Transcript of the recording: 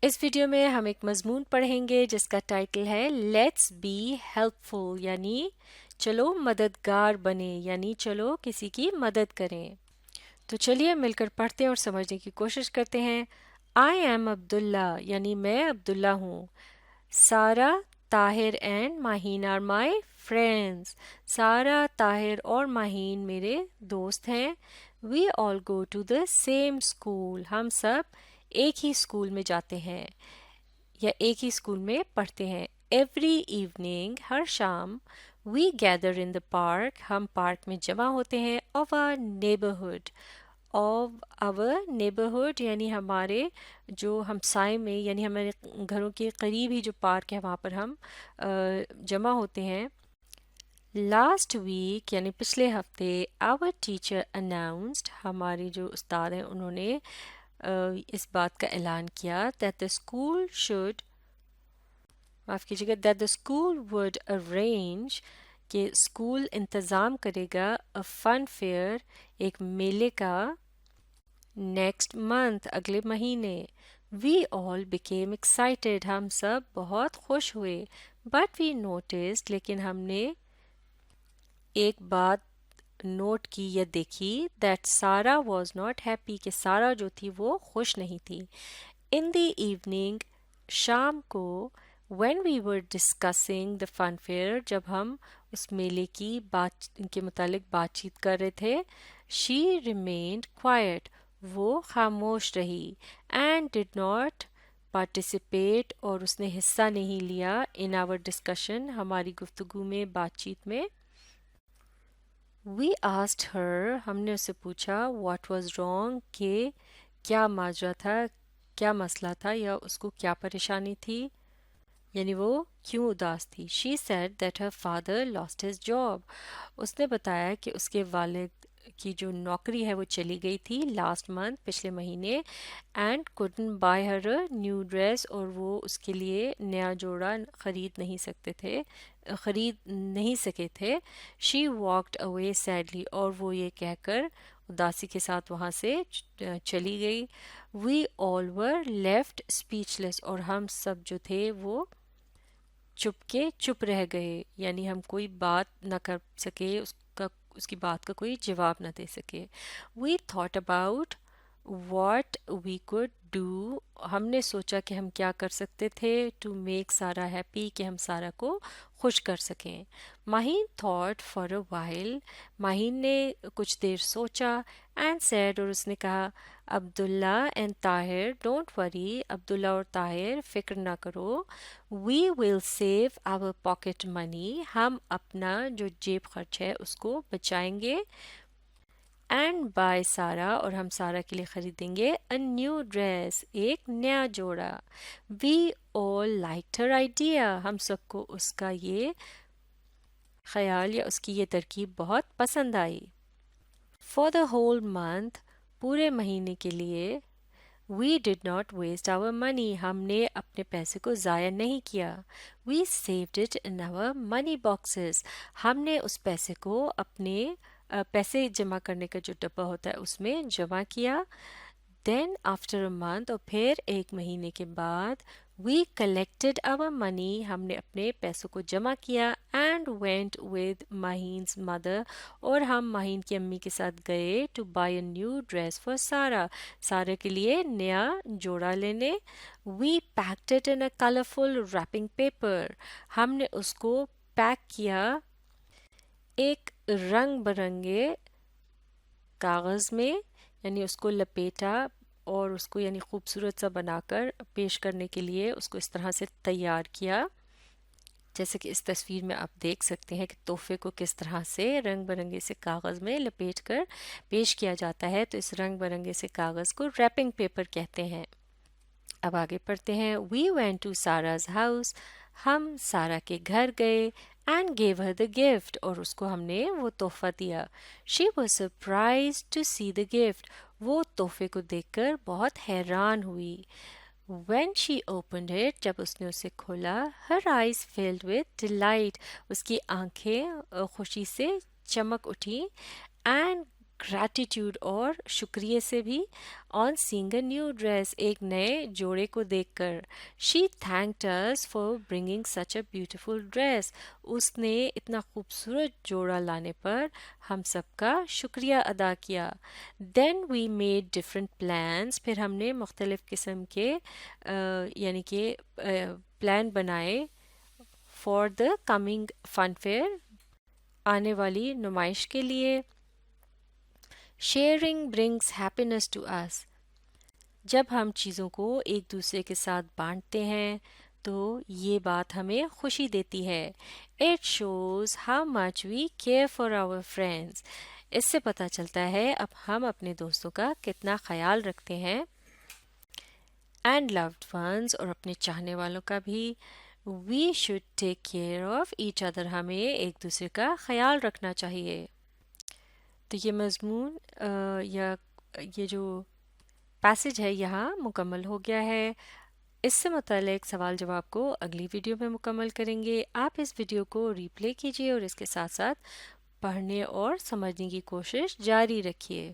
اس video میں ہم ایک مضمون پڑھیں گے جس کا ٹائٹل ہے لیٹس بی ہیلپ فل، یعنی چلو مددگار بنے، یعنی چلو کسی کی مدد کریں۔ تو چلیے مل کر پڑھتے ہیں اور سمجھنے کی کوشش کرتے ہیں۔ آئی ایم عبداللہ، یعنی میں عبداللہ ہوں۔ Sara, Tahir and Mahin are my friends. Sara, Tahir اور ماہین میرے دوست ہیں۔ We all go to the same school, ہم سب ایک ہی اسکول میں جاتے ہیں یا ایک ہی اسکول میں پڑھتے ہیں۔ ایوری ایوننگ، ہر شام، وی گیدر ان دا پارک، ہم پارک میں جمع ہوتے ہیں۔ آف آور نیبرہڈ، یعنی ہمارے جو ہمسائے میں، یعنی ہمارے گھروں کے قریب ہی جو پارک ہے وہاں پر ہم جمع ہوتے ہیں۔ لاسٹ ویک، یعنی پچھلے ہفتے، آور ٹیچر اناؤنسڈ، ہمارے جو استاد ہیں انہوں نے اس بات کا اعلان کیا that the school should، معاف کیجیے گا، that the school would arrange، کہ اسکول انتظام کرے گا a fun fair، ایک میلے کا، نیکسٹ منتھ، اگلے مہینے۔ we all became excited، ہم سب بہت خوش ہوئے۔ but we noticed، لیکن ہم نے ایک بات نوٹ کی یا دیکھی، that سارا واز ناٹ ہیپی، کہ سارا جو تھی وہ خوش نہیں تھی۔ ان دی ایوننگ، شام کو، when we were discussing the fun fair، جب ہم اس میلے کی بات کے متعلق بات چیت کر رہے تھے، she remained quiet، وہ خاموش رہی، and did not participate، اور اس نے حصہ نہیں لیا، in our discussion، ہماری گفتگو میں، بات چیت میں۔ We asked her، ہم نے اسے پوچھا what was wrong، کہ کیا ماجرا تھا، کیا مسئلہ تھا، یا اس کو کیا پریشانی تھی، یعنی وہ کیوں اداس تھی۔ She said that her father lost his job، اس نے بتایا کہ اس کے والد کی جو نوکری ہے وہ چلی گئی تھی لاسٹ منتھ، پچھلے مہینے، and couldn't buy her a new dress، اور وہ اس کے لیے نیا جوڑا خرید نہیں سکے تھے۔ She walked away sadly، اور وہ یہ کہہ کر اداسی کے ساتھ وہاں سے چلی گئی۔ We all were left speechless، اور ہم سب جو تھے وہ چپ رہ گئے، یعنی ہم کوئی بات نہ کر سکے، اس کی بات کا کوئی جواب نہ دے سکے۔ We thought about what we could do، ہم نے سوچا کہ ہم کیا کر سکتے تھے، to make سارا happy، کہ ہم سارا کو خوش کر سکیں۔ Maheen thought for a while، Maheen نے کچھ دیر سوچا، and said، اور اس نے کہا، عبداللہ and طاہر don't worry، عبداللہ اور طاہر فکر نہ کرو، we will save our pocket money، ہم اپنا جو جیب خرچ ہے اس کو بچائیں گے، and buy سارا، اور ہم سارا کے لیے خریدیں گے a new dress، ایک نیا جوڑا۔ we all liked her idea، ہم سب کو اس کا یہ خیال یا اس کی یہ ترکیب بہت پسند آئی۔ for the whole month، پورے مہینے کے لیے، we did not waste our money، ہم نے اپنے پیسے کو ضائع نہیں کیا۔ we saved it in our money boxes، ہم نے اس پیسے کو اپنے پیسے جمع کرنے کا جو ڈبہ ہوتا ہے اس میں جمع کیا۔ then after a month، اور پھر ایک مہینے کے بعد، we collected our money، ہم نے اپنے پیسوں کو جمع کیا، and went with ماہین's mother، اور ہم ماہین کی امی کے ساتھ گئے to buy a new dress for سارا، سارا کے لیے نیا جوڑا لینے۔ we packed it in a colorful wrapping paper، ہم نے اس کو پیک کیا ایک رنگ برنگے کاغذ میں، یعنی اس کو لپیٹا اور اس کو یعنی خوبصورت سا بنا کر پیش کرنے کے لیے اس کو اس طرح سے تیار کیا، جیسے کہ اس تصویر میں آپ دیکھ سکتے ہیں کہ تحفے کو کس طرح سے رنگ برنگے سے کاغذ میں لپیٹ کر پیش کیا جاتا ہے۔ تو اس رنگ برنگے سے کاغذ کو ریپنگ پیپر کہتے ہیں۔ اب آگے پڑھتے ہیں۔ we went to سارا's house، ہم سارا کے گھر گئے، and gave her the gift، اور اس کو ہم نے وہ تحفہ دیا۔ she was surprised to see the gift، وہ تحفے کو دیکھ کر بہت حیران ہوئی۔ when she opened it، جب اس نے اسے کھولا، her eyes filled with delight، اس کی آنکھیں خوشی سے چمک اٹھی، and gratitude اور شکریہ سے بھی. on seeing a new dress, ایک نئے جوڑے کو دیکھ کر. she thanked us for bringing such a beautiful dress, اس نے اتنا خوبصورت جوڑا لانے پر ہم سب کا شکریہ ادا کیا. then we made different plans, پھر ہم نے مختلف قسم کے یعنی کہ پلان بنائے for the coming fun fair, آنے والی نمائش کے لیے. sharing brings happiness to us, جب ہم چیزوں کو ایک دوسرے کے ساتھ بانٹتے ہیں تو یہ بات ہمیں خوشی دیتی ہے. it shows how much we care for our friends, اس سے پتہ چلتا ہے اب ہم اپنے دوستوں کا کتنا خیال رکھتے ہیں. and loved ones, اور اپنے چاہنے والوں کا بھی. we should take care of each other, ہمیں ایک دوسرے کا خیال رکھنا چاہیے. تو یہ مضمون یا یہ جو پیسج ہے یہاں مکمل ہو گیا ہے. اس سے متعلق سوال جواب کو اگلی ویڈیو میں مکمل کریں گے. آپ اس ویڈیو کو ری پلے کیجیے اور اس کے ساتھ ساتھ پڑھنے اور سمجھنے کی کوشش جاری رکھیے.